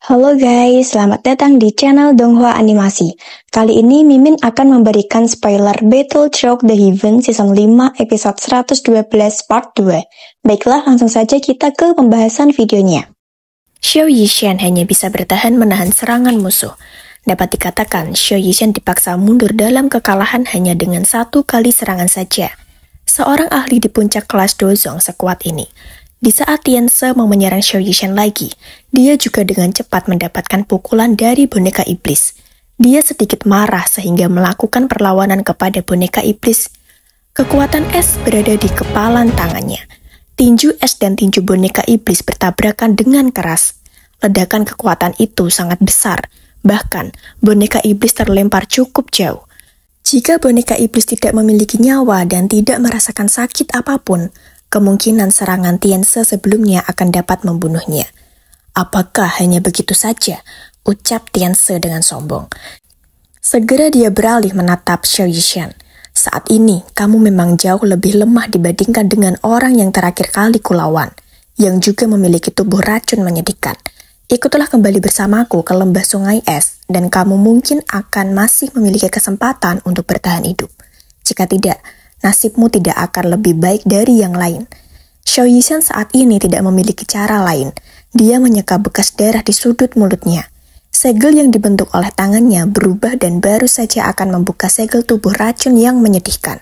Halo guys, selamat datang di channel Donghua Animasi. Kali ini Mimin akan memberikan spoiler Battle Through the Heaven Season 5 episode 112 part 2. Baiklah, langsung saja kita ke pembahasan videonya. Xiao Yishan hanya bisa bertahan menahan serangan musuh. Dapat dikatakan, Xiao Yishan dipaksa mundur dalam kekalahan hanya dengan satu kali serangan saja. Seorang ahli di puncak kelas Dozong sekuat ini. Di saat Tian Se mau menyerang Xiao Yishan lagi, dia juga dengan cepat mendapatkan pukulan dari boneka iblis. Dia sedikit marah sehingga melakukan perlawanan kepada boneka iblis. Kekuatan es berada di kepalan tangannya. Tinju es dan tinju boneka iblis bertabrakan dengan keras. Ledakan kekuatan itu sangat besar, bahkan boneka iblis terlempar cukup jauh. Jika boneka iblis tidak memiliki nyawa dan tidak merasakan sakit apapun, kemungkinan serangan Tian Se sebelumnya akan dapat membunuhnya. Apakah hanya begitu saja? Ucap Tian Se dengan sombong. Segera dia beralih menatap Xiao Yishan. Saat ini, kamu memang jauh lebih lemah dibandingkan dengan orang yang terakhir kali kulawan, yang juga memiliki tubuh racun menyedihkan. Ikutlah kembali bersamaku ke lembah sungai es, dan kamu mungkin akan masih memiliki kesempatan untuk bertahan hidup. Jika tidak, nasibmu tidak akan lebih baik dari yang lain. Xiao Yishan saat ini tidak memiliki cara lain. Dia menyeka bekas darah di sudut mulutnya. Segel yang dibentuk oleh tangannya berubah dan baru saja akan membuka segel tubuh racun yang menyedihkan.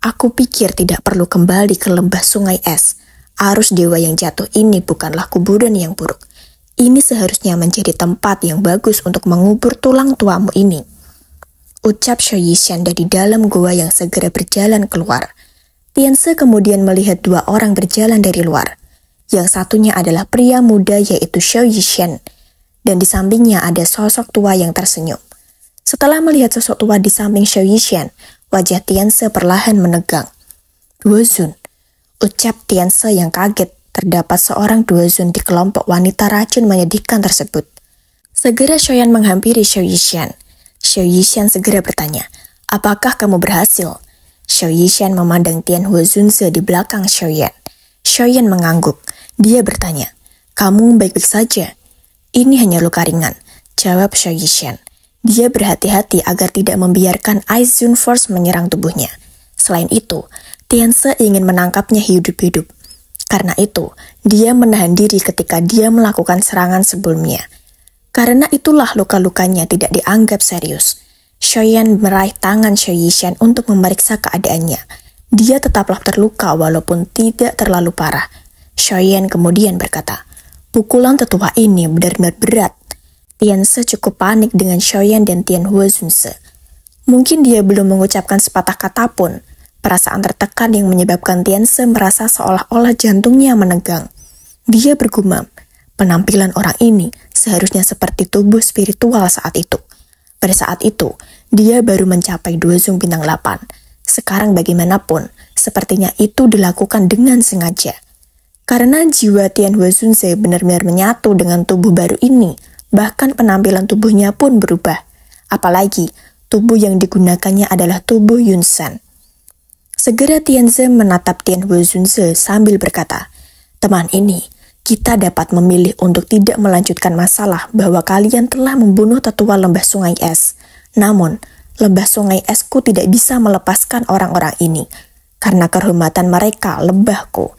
Aku pikir tidak perlu kembali ke lembah sungai es. Arus dewa yang jatuh ini bukanlah kuburan yang buruk. Ini seharusnya menjadi tempat yang bagus untuk mengubur tulang tuamu ini. Ucap Xiao Yishan dari dalam gua yang segera berjalan keluar. Tian Se kemudian melihat dua orang berjalan dari luar. Yang satunya adalah pria muda yaitu Xiao Yishan, dan di sampingnya ada sosok tua yang tersenyum. Setelah melihat sosok tua di samping Xiao Yishan, wajah Tian Se perlahan menegang. Duozun, ucap Tian Se yang kaget terdapat seorang Duozun di kelompok wanita racun menyedihkan tersebut. Segera Xiaoyan menghampiri Xiao Yishan. Xiao Yishan segera bertanya, apakah kamu berhasil? Xiao Yishan memandang Tian Huozunze di belakang Xiaoyan. Xiaoyan mengangguk. Dia bertanya, kamu baik-baik saja? Ini hanya luka ringan, jawab Xiao Yishan. Dia berhati-hati agar tidak membiarkan Ice Zone Force menyerang tubuhnya. Selain itu, Tian Se ingin menangkapnya hidup-hidup. Karena itu, dia menahan diri ketika dia melakukan serangan sebelumnya. Karena itulah luka-lukanya tidak dianggap serius. Xiaoyan meraih tangan Xiao Yishan untuk memeriksa keadaannya. Dia tetaplah terluka walaupun tidak terlalu parah. Xiaoyan kemudian berkata, pukulan tetua ini benar-benar berat. Tian Se cukup panik dengan Xiaoyan dan Tian Huozunze. Mungkin dia belum mengucapkan sepatah kata pun. Perasaan tertekan yang menyebabkan Tian Se merasa seolah-olah jantungnya menegang. Dia bergumam, penampilan orang ini seharusnya seperti tubuh spiritual saat itu. Pada saat itu, dia baru mencapai Duozong bintang 8. Sekarang bagaimanapun, sepertinya itu dilakukan dengan sengaja. Karena jiwa Tian Huozunze benar-benar menyatu dengan tubuh baru ini, bahkan penampilan tubuhnya pun berubah. Apalagi, tubuh yang digunakannya adalah tubuh Yunsan. Segera Tian Ze menatap Tian Huozunze sambil berkata, teman ini, kita dapat memilih untuk tidak melanjutkan masalah bahwa kalian telah membunuh tetua lembah sungai es. Namun, lembah sungai esku tidak bisa melepaskan orang-orang ini. Karena kehormatan mereka, lembahku.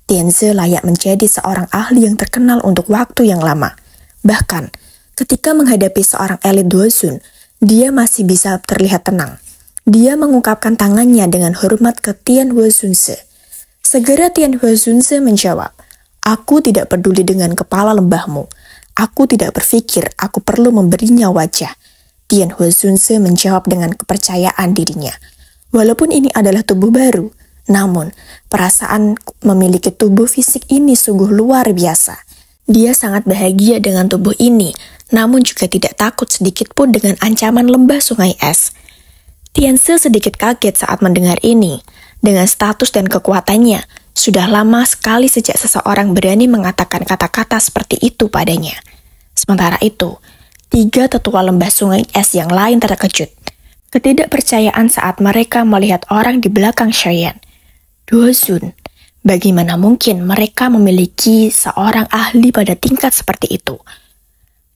Tian Ze layak menjadi seorang ahli yang terkenal untuk waktu yang lama. Bahkan, ketika menghadapi seorang elit Duozun, dia masih bisa terlihat tenang. Dia mengungkapkan tangannya dengan hormat ke Tian Huozunze. Segera Tian Huozunze menjawab, aku tidak peduli dengan kepala lembahmu. Aku tidak berpikir aku perlu memberinya wajah. Tian Huozunze menjawab dengan kepercayaan dirinya. Walaupun ini adalah tubuh baru, namun perasaan memiliki tubuh fisik ini sungguh luar biasa. Dia sangat bahagia dengan tubuh ini, namun juga tidak takut sedikit pun dengan ancaman lembah sungai es. Tian Se sedikit kaget saat mendengar ini. Dengan status dan kekuatannya, sudah lama sekali sejak seseorang berani mengatakan kata-kata seperti itu padanya. Sementara itu, 3 tetua lembah sungai es yang lain terkejut. Ketidakpercayaan saat mereka melihat orang di belakang Xiaoyan. Duozun, bagaimana mungkin mereka memiliki seorang ahli pada tingkat seperti itu?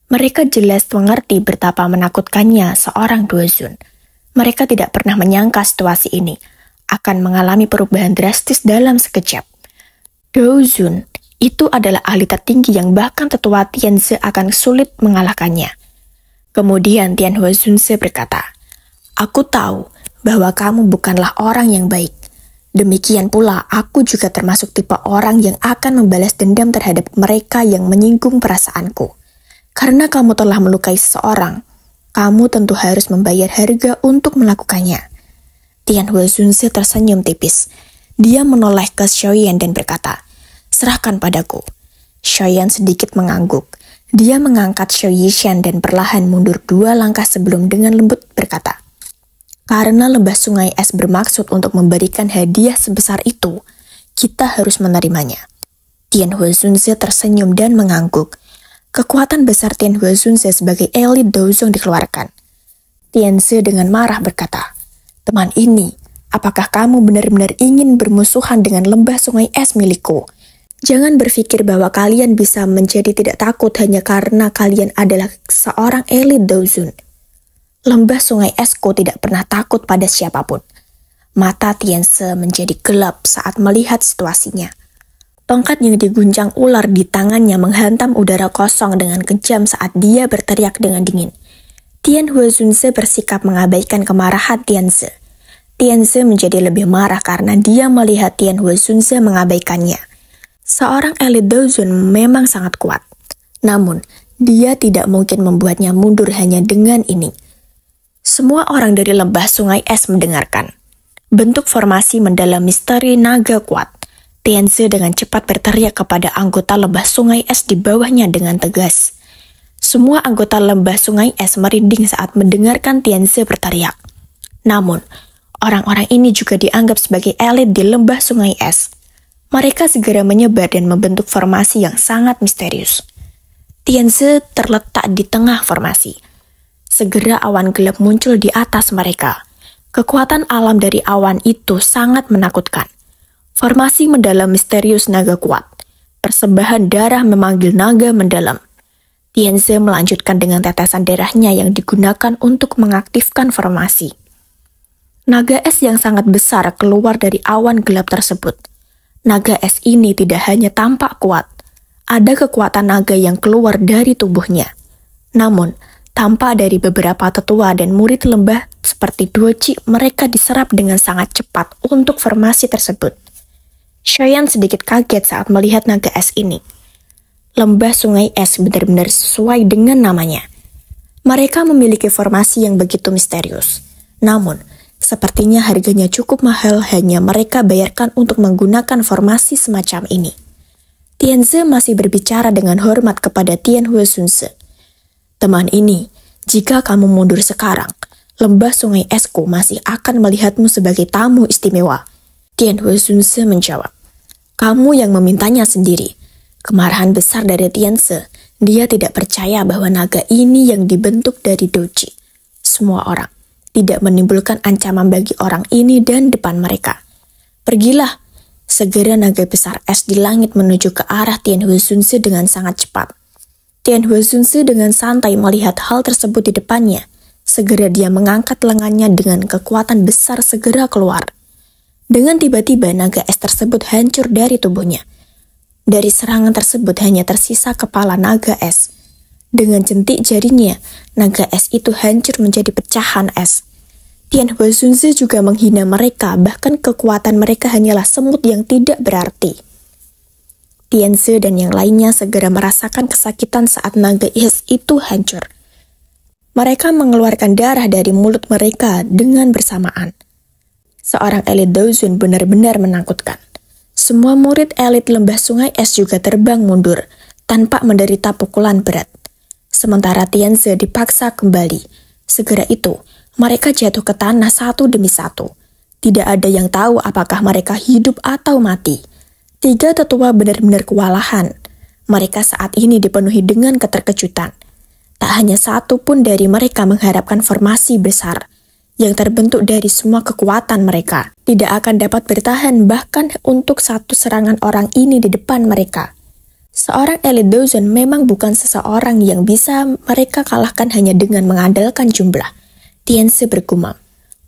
Mereka jelas mengerti betapa menakutkannya seorang Dozun. Mereka tidak pernah menyangka situasi ini akan mengalami perubahan drastis dalam sekejap. Dozun itu adalah ahli tertinggi yang bahkan tetua Tianze akan sulit mengalahkannya. Kemudian Tian Hwazunse berkata, "Aku tahu bahwa kamu bukanlah orang yang baik. Demikian pula, aku juga termasuk tipe orang yang akan membalas dendam terhadap mereka yang menyinggung perasaanku. Karena kamu telah melukai seseorang, kamu tentu harus membayar harga untuk melakukannya." Tian Hwazunse tersenyum tipis. Dia menoleh ke Xiaoyan dan berkata, "Serahkan padaku." Xiaoyan sedikit mengangguk. Dia mengangkat Xiao Yishan dan perlahan mundur 2 langkah sebelum dengan lembut berkata, "Karena lembah sungai es bermaksud untuk memberikan hadiah sebesar itu, kita harus menerimanya." Tian Hwazunse tersenyum dan mengangguk. Kekuatan besar Tian Hwazunse sebagai elit Dozong dikeluarkan. Tianze dengan marah berkata, "Teman ini, apakah kamu benar-benar ingin bermusuhan dengan lembah sungai es milikku? Jangan berpikir bahwa kalian bisa menjadi tidak takut hanya karena kalian adalah seorang elit Dozun. Lembah sungai esku tidak pernah takut pada siapapun." Mata Tianze menjadi gelap saat melihat situasinya. Tongkat yang diguncang ular di tangannya menghantam udara kosong dengan kejam saat dia berteriak dengan dingin. Tian Hwazunse bersikap mengabaikan kemarahan Tianze. Tianze menjadi lebih marah karena dia melihat Tian Hwazunse mengabaikannya. Seorang elit Dozun memang sangat kuat. Namun, dia tidak mungkin membuatnya mundur hanya dengan ini. Semua orang dari lembah sungai es mendengarkan. Bentuk formasi mendalam misteri naga kuat. Tianze dengan cepat berteriak kepada anggota lembah sungai es di bawahnya dengan tegas. Semua anggota lembah sungai es merinding saat mendengarkan Tianze berteriak. Namun, orang-orang ini juga dianggap sebagai elit di lembah sungai es. Mereka segera menyebar dan membentuk formasi yang sangat misterius. Tianze terletak di tengah formasi. Segera awan gelap muncul di atas mereka. Kekuatan alam dari awan itu sangat menakutkan. Formasi mendalam misterius naga kuat. Persembahan darah memanggil naga mendalam. Tianze melanjutkan dengan tetesan darahnya yang digunakan untuk mengaktifkan formasi. Naga es yang sangat besar keluar dari awan gelap tersebut. Naga es ini tidak hanya tampak kuat, ada kekuatan naga yang keluar dari tubuhnya. Namun, tampak dari beberapa tetua dan murid lembah seperti Duoci, mereka diserap dengan sangat cepat untuk formasi tersebut. Xiaoyan sedikit kaget saat melihat naga es ini. Lembah sungai es benar-benar sesuai dengan namanya. Mereka memiliki formasi yang begitu misterius. Namun, sepertinya harganya cukup mahal hanya mereka bayarkan untuk menggunakan formasi semacam ini. Tianze masih berbicara dengan hormat kepada Tian Hwazunse. "Teman ini, jika kamu mundur sekarang, lembah sungai esku masih akan melihatmu sebagai tamu istimewa." Tian Hwazunse menjawab, "Kamu yang memintanya sendiri." Kemarahan besar dari Tianze, dia tidak percaya bahwa naga ini yang dibentuk dari doji. Semua orang tidak menimbulkan ancaman bagi orang ini dan depan mereka. "Pergilah." Segera naga besar es di langit menuju ke arah Tian Hwazunse dengan sangat cepat. Tian Hwazunse dengan santai melihat hal tersebut di depannya. Segera dia mengangkat lengannya dengan kekuatan besar segera keluar. Dengan tiba-tiba naga es tersebut hancur dari tubuhnya. Dari serangan tersebut hanya tersisa kepala naga es. Dengan jentik jarinya, naga es itu hancur menjadi pecahan es. Tian Hwazunse juga menghina mereka, bahkan kekuatan mereka hanyalah semut yang tidak berarti. Tianze dan yang lainnya segera merasakan kesakitan saat naga es itu hancur. Mereka mengeluarkan darah dari mulut mereka dengan bersamaan. Seorang elit Dozun benar-benar menakutkan. Semua murid elit lembah sungai es juga terbang mundur, tanpa menderita pukulan berat. Sementara Tianze dipaksa kembali. Segera itu, mereka jatuh ke tanah satu demi satu. Tidak ada yang tahu apakah mereka hidup atau mati. 3 tetua benar-benar kewalahan. Mereka saat ini dipenuhi dengan keterkejutan. Tak hanya satu pun dari mereka mengharapkan formasi besar yang terbentuk dari semua kekuatan mereka tidak akan dapat bertahan bahkan untuk satu serangan orang ini di depan mereka. Seorang elit Dozon memang bukan seseorang yang bisa mereka kalahkan hanya dengan mengandalkan jumlah. Tianzi bergumam.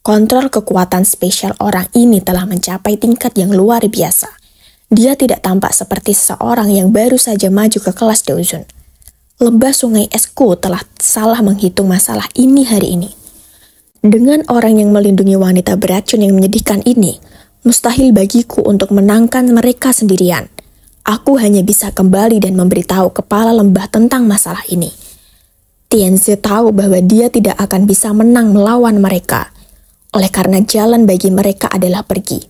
Kontrol kekuatan spesial orang ini telah mencapai tingkat yang luar biasa. Dia tidak tampak seperti seseorang yang baru saja maju ke kelas Dozon. Lembah Sungai Esku telah salah menghitung masalah ini hari ini. Dengan orang yang melindungi wanita beracun yang menyedihkan ini, mustahil bagiku untuk menangkan mereka sendirian. Aku hanya bisa kembali dan memberitahu kepala lembah tentang masalah ini. Tianzi tahu bahwa dia tidak akan bisa menang melawan mereka. Oleh karena jalan bagi mereka adalah pergi.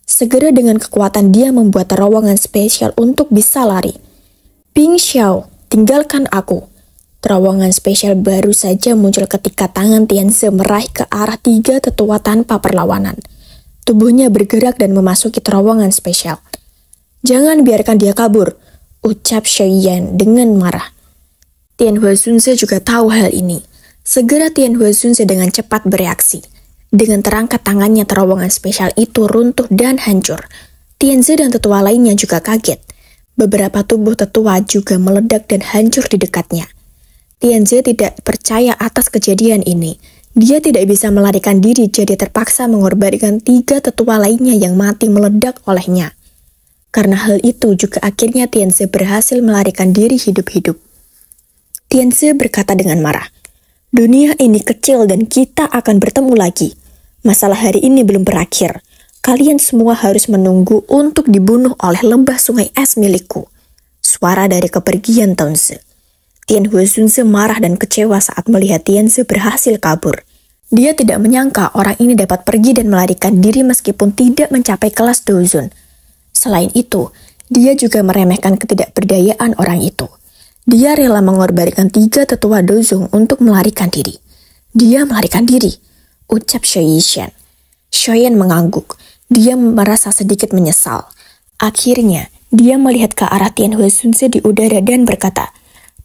Segera dengan kekuatan dia membuat terowongan spesial untuk bisa lari. Bing Xiao, tinggalkan aku. Terowongan spesial baru saja muncul ketika tangan Tianzi meraih ke arah 3 tetua tanpa perlawanan. Tubuhnya bergerak dan memasuki terowongan spesial. Jangan biarkan dia kabur, ucap Shoyan dengan marah. Tianhua Zunze juga tahu hal ini. Segera Tianhua Zunze dengan cepat bereaksi. Dengan terangkat tangannya terowongan spesial itu runtuh dan hancur. Tianzi dan tetua lainnya juga kaget. Beberapa tubuh tetua juga meledak dan hancur di dekatnya. Tianzi tidak percaya atas kejadian ini. Dia tidak bisa melarikan diri jadi terpaksa mengorbankan 3 tetua lainnya yang mati meledak olehnya. Karena hal itu juga akhirnya Tianzi berhasil melarikan diri hidup-hidup. Tianzi berkata dengan marah, "Dunia ini kecil dan kita akan bertemu lagi. Masalah hari ini belum berakhir. Kalian semua harus menunggu untuk dibunuh oleh lembah sungai es milikku." Suara dari kepergian Tianzi. Tianhua Zunze marah dan kecewa saat melihat Tianzi berhasil kabur. Dia tidak menyangka orang ini dapat pergi dan melarikan diri meskipun tidak mencapai kelas Dozon. Selain itu, dia juga meremehkan ketidakberdayaan orang itu. Dia rela mengorbankan 3 tetua Dozong untuk melarikan diri. Dia melarikan diri, ucap Shoyishan. Shoyan mengangguk. Dia merasa sedikit menyesal. Akhirnya, dia melihat ke arah Tianhua Zunze di udara dan berkata,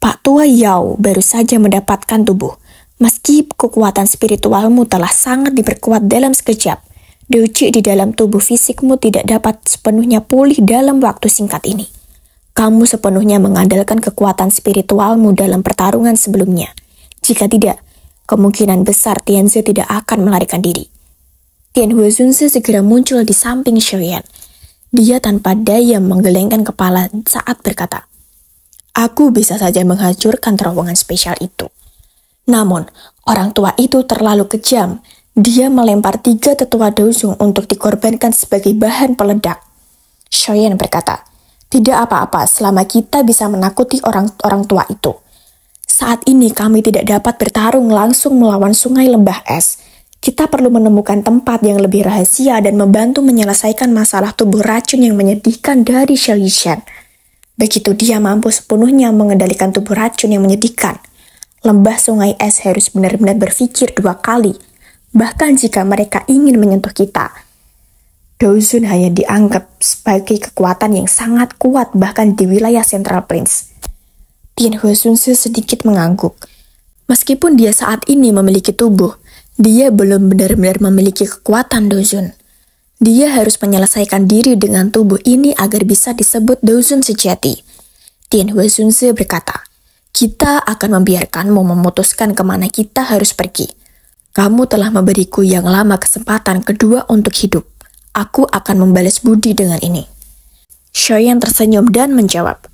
"Pak Tua Yao baru saja mendapatkan tubuh. Meski kekuatan spiritualmu telah sangat diperkuat dalam sekejap, Doji di dalam tubuh fisikmu tidak dapat sepenuhnya pulih dalam waktu singkat ini. Kamu sepenuhnya mengandalkan kekuatan spiritualmu dalam pertarungan sebelumnya. Jika tidak, kemungkinan besar Tianzi tidak akan melarikan diri." Tianhua Zunze segera muncul di samping Shoyan. Dia tanpa daya menggelengkan kepala saat berkata, "Aku bisa saja menghancurkan terowongan spesial itu." Namun, orang tua itu terlalu kejam. Dia melempar 3 tetua Dozong untuk dikorbankan sebagai bahan peledak. Shoyan berkata, "Tidak apa-apa selama kita bisa menakuti orang tua itu. Saat ini kami tidak dapat bertarung langsung melawan sungai lembah es. Kita perlu menemukan tempat yang lebih rahasia dan membantu menyelesaikan masalah tubuh racun yang menyedihkan dari Shoyishan. Begitu dia mampu sepenuhnya mengendalikan tubuh racun yang menyedihkan, lembah sungai es harus benar-benar berpikir 2 kali. Bahkan jika mereka ingin menyentuh kita." Dozon hanya dianggap sebagai kekuatan yang sangat kuat bahkan di wilayah Central Plains. Tianhua Zunze sedikit mengangguk. Meskipun dia saat ini memiliki tubuh, dia belum benar-benar memiliki kekuatan Dozon. Dia harus menyelesaikan diri dengan tubuh ini agar bisa disebut Dozon sejati. Tianhua Zunze berkata, "Kita akan membiarkanmu memutuskan kemana kita harus pergi. Kamu telah memberiku yang lama kesempatan kedua untuk hidup. Aku akan membalas budi dengan ini." Shoyan tersenyum dan menjawab,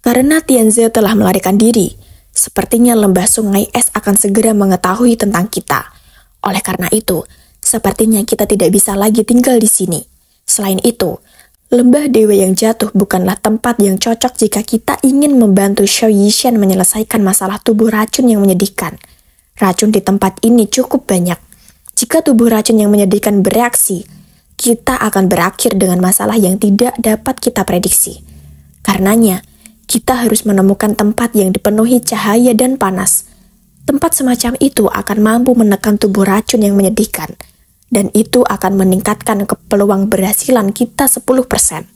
"Karena Tianzi telah melarikan diri, sepertinya lembah sungai es akan segera mengetahui tentang kita. Oleh karena itu, sepertinya kita tidak bisa lagi tinggal di sini. Selain itu, lembah dewa yang jatuh bukanlah tempat yang cocok jika kita ingin membantu Shoyishan menyelesaikan masalah tubuh racun yang menyedihkan. Racun di tempat ini cukup banyak. Jika tubuh racun yang menyedihkan bereaksi, kita akan berakhir dengan masalah yang tidak dapat kita prediksi. Karenanya, kita harus menemukan tempat yang dipenuhi cahaya dan panas. Tempat semacam itu akan mampu menekan tubuh racun yang menyedihkan, dan itu akan meningkatkan peluang berhasilan kita 10%.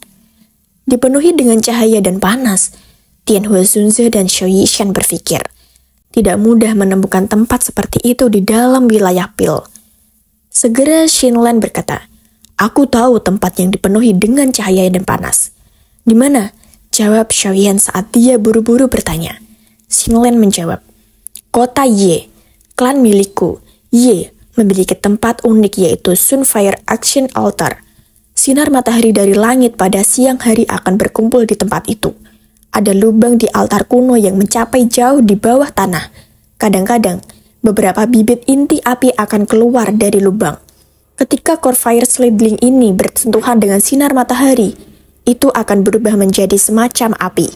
Dipenuhi dengan cahaya dan panas, Tianhua Zunze dan Shoyishan berpikir, tidak mudah menemukan tempat seperti itu di dalam wilayah Pil. Segera Shinlan berkata, "Aku tahu tempat yang dipenuhi dengan cahaya dan panas." "Di mana?" Jawab Xiaoyan saat dia buru-buru bertanya. Xinlen menjawab, kota Ye, klan milikku, Ye, memiliki tempat unik yaitu Sunfire Action Altar. Sinar matahari dari langit pada siang hari akan berkumpul di tempat itu. Ada lubang di altar kuno yang mencapai jauh di bawah tanah. Kadang-kadang, beberapa bibit inti api akan keluar dari lubang. Ketika core fire slidling ini bersentuhan dengan sinar matahari, itu akan berubah menjadi semacam api.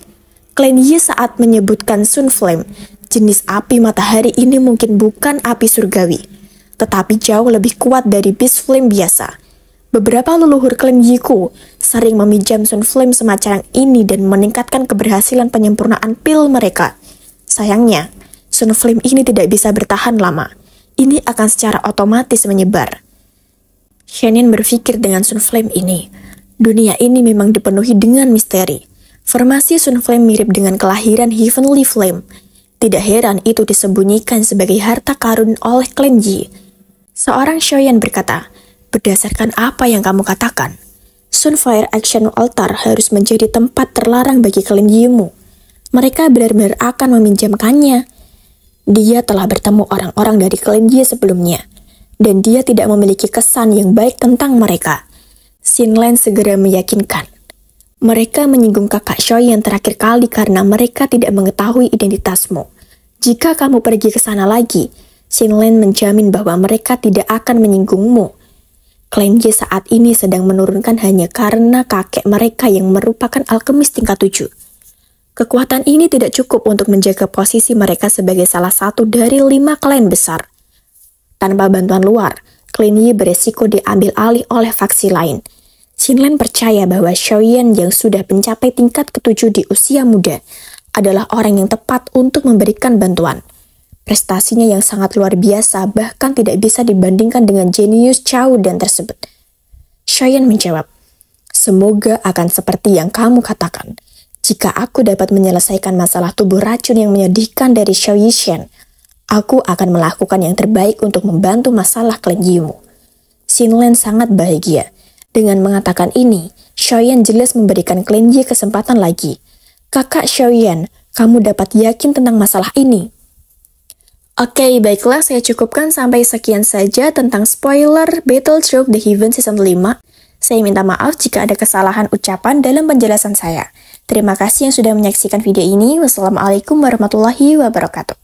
Klan Yi saat menyebutkan Sun Flame, jenis api matahari ini mungkin bukan api surgawi, tetapi jauh lebih kuat dari Beast Flame biasa. Beberapa leluhur klan Yiku sering meminjam Sun Flame semacam ini dan meningkatkan keberhasilan penyempurnaan pil mereka. Sayangnya, Sun Flame ini tidak bisa bertahan lama. Ini akan secara otomatis menyebar. Shannon berpikir dengan Sun Flame ini, dunia ini memang dipenuhi dengan misteri. Formasi Sun Flame mirip dengan kelahiran Heavenly Flame. Tidak heran itu disembunyikan sebagai harta karun oleh klan Yi. Seorang Xiaoyan berkata, berdasarkan apa yang kamu katakan, Sunfire Action Altar harus menjadi tempat terlarang bagi klan Yi-mu. Mereka benar-benar akan meminjamkannya. Dia telah bertemu orang-orang dari klan Yi sebelumnya, dan dia tidak memiliki kesan yang baik tentang mereka. Xinlen segera meyakinkan. Mereka menyinggung kakak Xiaoyan terakhir kali karena mereka tidak mengetahui identitasmu. Jika kamu pergi ke sana lagi, Xinlen menjamin bahwa mereka tidak akan menyinggungmu. Klan Yi saat ini sedang menurunkan hanya karena kakek mereka yang merupakan alkemis tingkat 7. Kekuatan ini tidak cukup untuk menjaga posisi mereka sebagai salah satu dari 5 klan besar. Tanpa bantuan luar, klan Yi beresiko diambil alih oleh faksi lain. Xinlen percaya bahwa Xiaoyan yang sudah mencapai tingkat ke-7 di usia muda adalah orang yang tepat untuk memberikan bantuan. Prestasinya yang sangat luar biasa bahkan tidak bisa dibandingkan dengan jenius Chao Dan tersebut. Xiaoyan menjawab, semoga akan seperti yang kamu katakan. Jika aku dapat menyelesaikan masalah tubuh racun yang menyedihkan dari Xiao Yishan, aku akan melakukan yang terbaik untuk membantu masalah klan Yi-mu. Xinlen sangat bahagia. Dengan mengatakan ini, Xiaoyan jelas memberikan klan Yi kesempatan lagi. Kakak Xiaoyan, kamu dapat yakin tentang masalah ini. Oke, baiklah, saya cukupkan sampai sekian saja tentang spoiler Battle Through the Heaven Season 5. Saya minta maaf jika ada kesalahan ucapan dalam penjelasan saya. Terima kasih yang sudah menyaksikan video ini. Wassalamualaikum warahmatullahi wabarakatuh.